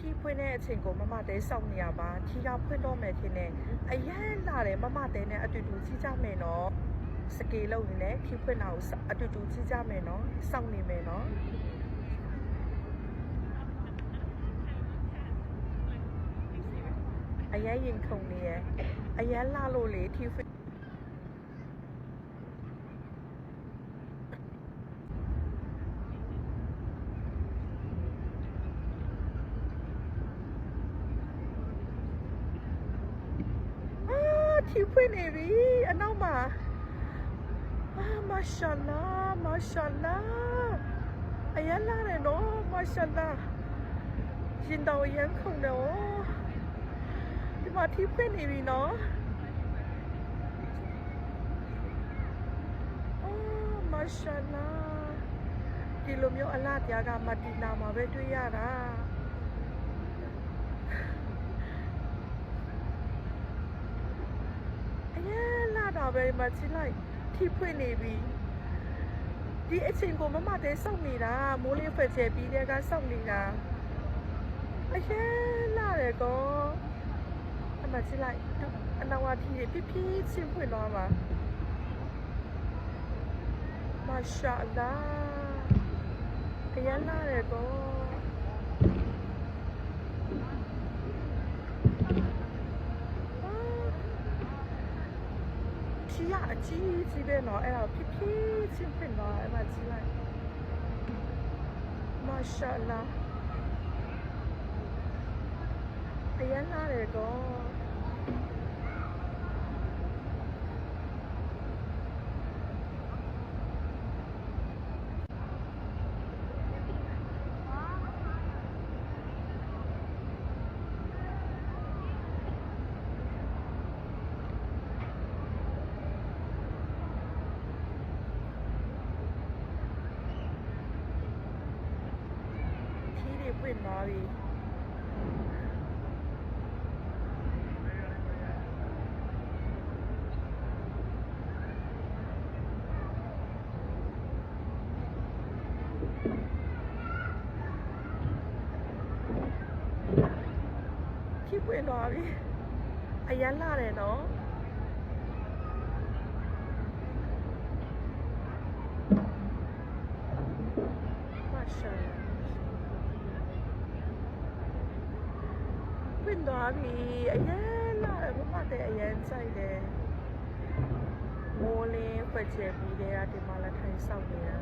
ที่พูดเนี่ยเชิงกูมาเตะสองเนี่ยบ้าที่เราพูดတော့မယ်ทีเนี่ยไอ้ยันล่ะเลยมาเตะเนี่ยอดูที่จ้าแม่เนาะสเกลเราเนี่ยที่พูดเราอดูที่จ้าแม่เนาะสองนี่แม่เนาะไอ้ยันยิงคงเนี่ยไอ้ยันล่าโลเลยที่พูดที่พูดเนี่ยรีอันนั้นมาชัลลามาชัลลาไอ้ยันล่าเลยเนาะมาชัลลายินดาวยังคงเนาะที่มาที่พูดเนี่ยรีเนาะมาชัลลาဒီလိုမျိုးအလားတရားကမဒီနာမှာပဲတွေ့ရတာအရင်လာတော့ပဲမချစ်လိုက်ထိဖွင့်နေပြီဒီအချိန်ကိုမမတဲစောင့်နေတာမိုးလေးဖက်ချဲပြီးတဲ့ကစောင့်နေတာအရင်လာတယ်ကောအမချစ်လိုက်အနာဝတီဖြည်းဖြည်းချင်းဖွင့်သွားပါမာရှာအလာအရင်လာတယ်ကောချီရအကြီးကြီးပဲเนาะအဲ့ဒါဖြည်းဖြည်းချင်းဖွင့်သွားအဲ့မှာကြည့်လိုက်မာရှာအလာအရင်လာတယ်ကောပွင့်သွားပြီဖြစ်ပွင့်သွားပြီအရန်လာတယ်နော်မာရှာပွင့်သွားပြီအရန်လာတယ်မမတဲ့အရန်ကြိုက်တယ်မိုးလင်းဖွက်ချဲပြီးတဲ့ကဒီမှာလည်းထိုင်ဆောက်နေတာ